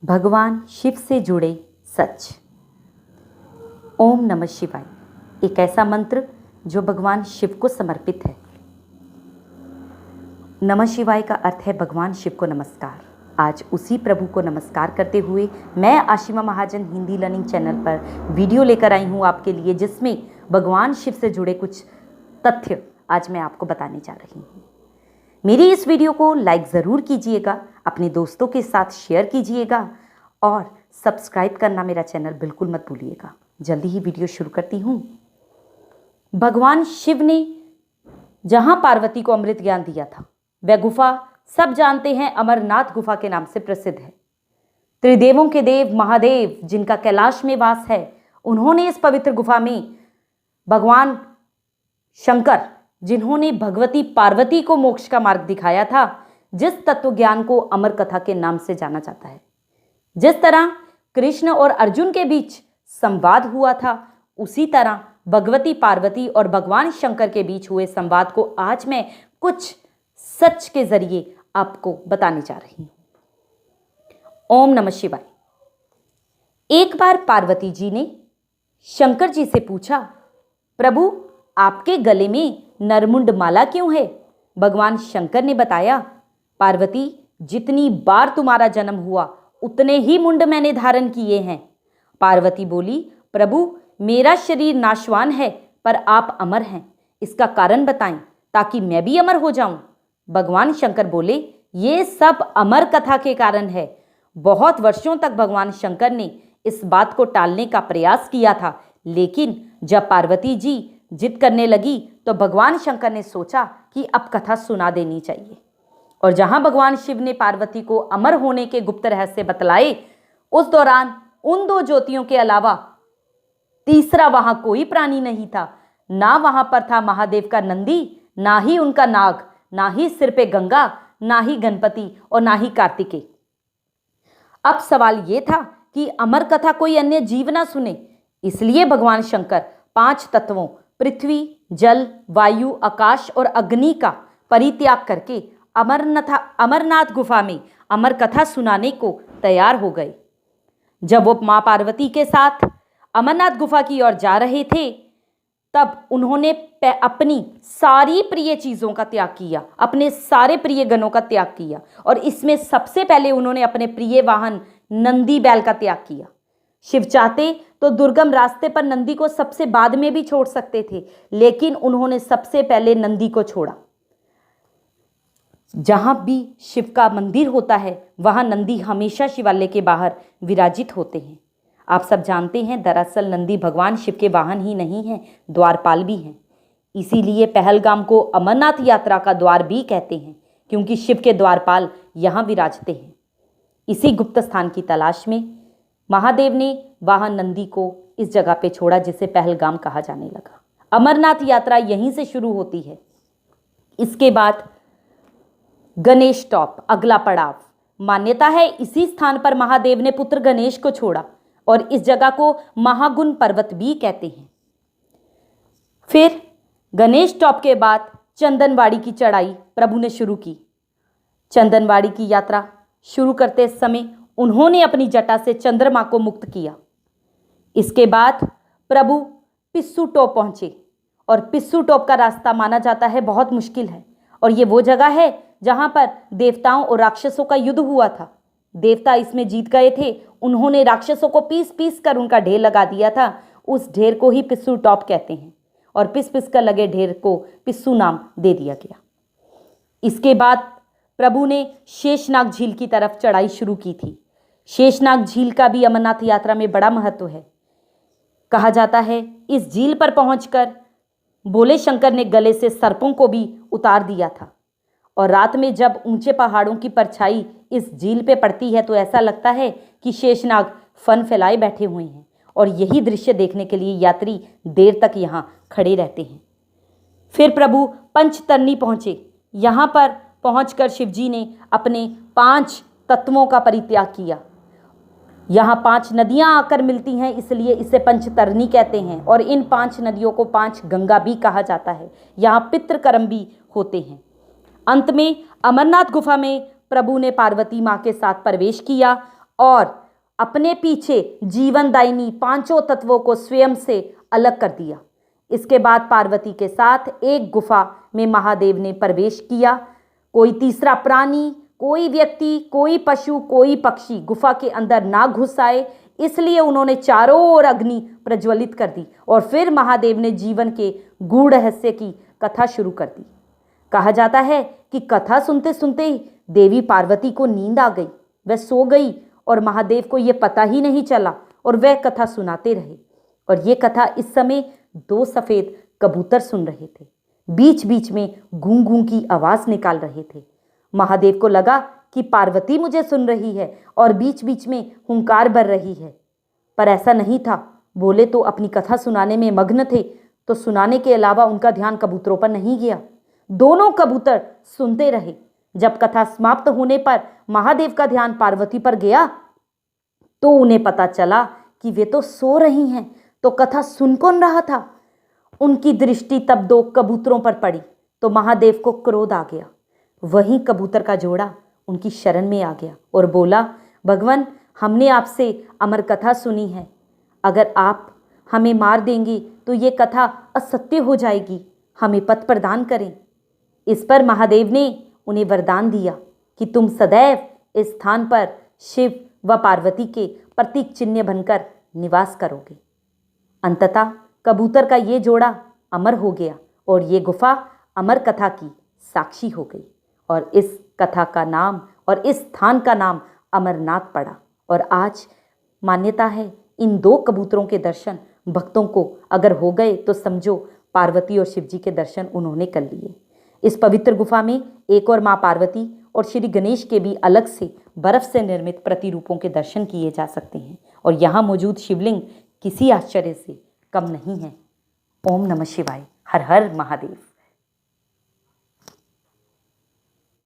भगवान शिव से जुड़े सच। ओम नमः शिवाय एक ऐसा मंत्र जो भगवान शिव को समर्पित है। नमः शिवाय का अर्थ है भगवान शिव को नमस्कार। आज उसी प्रभु को नमस्कार करते हुए मैं आशिमा महाजन हिंदी लर्निंग चैनल पर वीडियो लेकर आई हूँ आपके लिए, जिसमें भगवान शिव से जुड़े कुछ तथ्य आज मैं आपको बताने जा रही हूँ। मेरी इस वीडियो को लाइक ज़रूर कीजिएगा, अपने दोस्तों के साथ शेयर कीजिएगा और सब्सक्राइब करना मेरा चैनल बिल्कुल मत भूलिएगा। जल्दी ही वीडियो शुरू करती हूँ। भगवान शिव ने जहाँ पार्वती को अमृत ज्ञान दिया था, वह गुफा सब जानते हैं अमरनाथ गुफा के नाम से प्रसिद्ध है। त्रिदेवों के देव महादेव जिनका कैलाश में वास है, उन्होंने इस पवित्र गुफा में भगवान शंकर जिन्होंने भगवती पार्वती को मोक्ष का मार्ग दिखाया था, जिस तत्व ज्ञान को अमर कथा के नाम से जाना जाता है। जिस तरह कृष्ण और अर्जुन के बीच संवाद हुआ था, उसी तरह भगवती पार्वती और भगवान शंकर के बीच हुए संवाद को आज मैं कुछ सच के जरिए आपको बताने जा रही हूं। ओम नमः शिवाय। एक बार पार्वती जी ने शंकर जी से पूछा, प्रभु आपके गले में नरमुंड माला क्यों है? भगवान शंकर ने बताया, पार्वती जितनी बार तुम्हारा जन्म हुआ उतने ही मुंड मैंने धारण किए हैं। पार्वती बोली, प्रभु मेरा शरीर नाशवान है पर आप अमर हैं, इसका कारण बताएं ताकि मैं भी अमर हो जाऊं। भगवान शंकर बोले, ये सब अमर कथा के कारण है। बहुत वर्षों तक भगवान शंकर ने इस बात को टालने का प्रयास किया था, लेकिन जब पार्वती जी जिद करने लगी तो भगवान शंकर ने सोचा कि अब कथा सुना देनी चाहिए। और जहां भगवान शिव ने पार्वती को अमर होने के गुप्त रहस्य बतलाए, उस दौरान उन दो ज्योतियों के अलावा तीसरा वहां कोई प्राणी नहीं था। ना वहां पर था महादेव का नंदी, ना ही उनका नाग, ना ही सिर पे गंगा, ना ही गणपति और ना ही कार्तिकेय। अब सवाल यह था कि अमर कथा कोई अन्य जीव ना सुने, इसलिए भगवान शंकर 5 तत्वों पृथ्वी, जल, वायु, आकाश और अग्नि का परित्याग करके अमरनाथ गुफा में अमर कथा सुनाने को तैयार हो गए। जब वो मां पार्वती के साथ अमरनाथ गुफा की ओर जा रहे थे, तब उन्होंने अपनी सारी प्रिय चीज़ों का त्याग किया, अपने सारे प्रिय गणों का त्याग किया, और इसमें सबसे पहले उन्होंने अपने प्रिय वाहन नंदी बैल का त्याग किया। शिव चाहते तो दुर्गम रास्ते पर नंदी को सबसे बाद में भी छोड़ सकते थे, लेकिन उन्होंने सबसे पहले नंदी को छोड़ा। जहां भी शिव का मंदिर होता है, वहां नंदी हमेशा शिवालय के बाहर विराजित होते हैं। आप सब जानते हैं, दरअसल नंदी भगवान शिव के वाहन ही नहीं हैं, द्वारपाल भी हैं। इसीलिए पहलगाम को अमरनाथ यात्रा का द्वार भी कहते हैं, क्योंकि शिव के द्वारपाल यहाँ विराजते हैं। इसी गुप्त स्थान की तलाश में महादेव ने वहां नंदी को इस जगह पे छोड़ा, जिसे पहलगाम कहा जाने लगा। अमरनाथ यात्रा यहीं से शुरू होती है। इसके बाद गणेश टॉप अगला पड़ाव। मान्यता है इसी स्थान पर महादेव ने पुत्र गणेश को छोड़ा, और इस जगह को महागुण पर्वत भी कहते हैं। फिर गणेश टॉप के बाद चंदनवाड़ी की चढ़ाई प्रभु ने शुरू की। चंदनवाड़ी की यात्रा शुरू करते समय उन्होंने अपनी जटा से चंद्रमा को मुक्त किया। इसके बाद प्रभु पिस्सू टॉप पहुंचे, और पिस्सू टॉप का रास्ता माना जाता है बहुत मुश्किल है, और ये वो जगह है जहां पर देवताओं और राक्षसों का युद्ध हुआ था। देवता इसमें जीत गए थे। उन्होंने राक्षसों को पीस पीस कर उनका ढेर लगा दिया था। उस ढेर को ही पिस्सू टॉप कहते हैं, और पिस पिस कर लगे ढेर को पिस्सू नाम दे दिया गया। इसके बाद प्रभु ने शेषनाग झील की तरफ चढ़ाई शुरू की थी। शेषनाग झील का भी अमरनाथ यात्रा में बड़ा महत्व है। कहा जाता है इस झील पर पहुंचकर भोले शंकर ने गले से सर्पों को भी उतार दिया था, और रात में जब ऊंचे पहाड़ों की परछाई इस झील पे पड़ती है तो ऐसा लगता है कि शेषनाग फन फैलाए बैठे हुए हैं, और यही दृश्य देखने के लिए यात्री देर तक यहाँ खड़े रहते हैं। फिर प्रभु पंचतरनी पहुँचे। यहाँ पर पहुंचकर शिवजी ने अपने 5 तत्वों का परित्याग किया। यहाँ 5 नदियाँ आकर मिलती हैं, इसलिए इसे पंचतरनी कहते हैं, और इन 5 नदियों को 5 गंगा भी कहा जाता है। यहाँ पितृकर्म भी होते हैं। अंत में अमरनाथ गुफा में प्रभु ने पार्वती माँ के साथ प्रवेश किया और अपने पीछे जीवनदायिनी पांचों तत्वों को स्वयं से अलग कर दिया। इसके बाद पार्वती के साथ एक गुफा में महादेव ने प्रवेश किया। कोई तीसरा प्राणी, कोई व्यक्ति, कोई पशु, कोई पक्षी गुफा के अंदर ना घुस आए, इसलिए उन्होंने चारों ओर अग्नि प्रज्वलित कर दी और फिर महादेव ने जीवन के गूढ़ रहस्य की कथा शुरू कर दी। कहा जाता है कि कथा सुनते सुनते ही देवी पार्वती को नींद आ गई, वह सो गई और महादेव को यह पता ही नहीं चला और वह कथा सुनाते रहे। और ये कथा इस समय दो सफेद कबूतर सुन रहे थे, बीच बीच में गूं गूं की आवाज निकाल रहे थे। महादेव को लगा कि पार्वती मुझे सुन रही है और बीच बीच में हुंकार भर रही है, पर ऐसा नहीं था। बोले तो अपनी कथा सुनाने में मग्न थे, तो सुनाने के अलावा उनका ध्यान कबूतरों पर नहीं गया। दोनों कबूतर सुनते रहे। जब कथा समाप्त होने पर महादेव का ध्यान पार्वती पर गया तो उन्हें पता चला कि वे तो सो रही हैं, तो कथा सुन कौन रहा था। उनकी दृष्टि तब दो कबूतरों पर पड़ी तो महादेव को क्रोध आ गया। वहीं कबूतर का जोड़ा उनकी शरण में आ गया और बोला, भगवान, हमने आपसे अमर कथा सुनी है, अगर आप हमें मार देंगी तो ये कथा असत्य हो जाएगी, हमें पथ प्रदान करें। इस पर महादेव ने उन्हें वरदान दिया कि तुम सदैव इस स्थान पर शिव व पार्वती के प्रतीक चिन्ह बनकर निवास करोगे। अंततः कबूतर का ये जोड़ा अमर हो गया और ये गुफा अमर कथा की साक्षी हो गई और इस कथा का नाम और इस स्थान का नाम अमरनाथ पड़ा। और आज मान्यता है इन दो कबूतरों के दर्शन भक्तों को अगर हो गए तो समझो पार्वती और शिव जी के दर्शन उन्होंने कर लिए। इस पवित्र गुफा में एक और माँ पार्वती और श्री गणेश के भी अलग से बर्फ से निर्मित प्रतिरूपों के दर्शन किए जा सकते हैं और यहाँ मौजूद शिवलिंग किसी आश्चर्य से कम नहीं है। ओम नमः शिवाय। हर हर महादेव।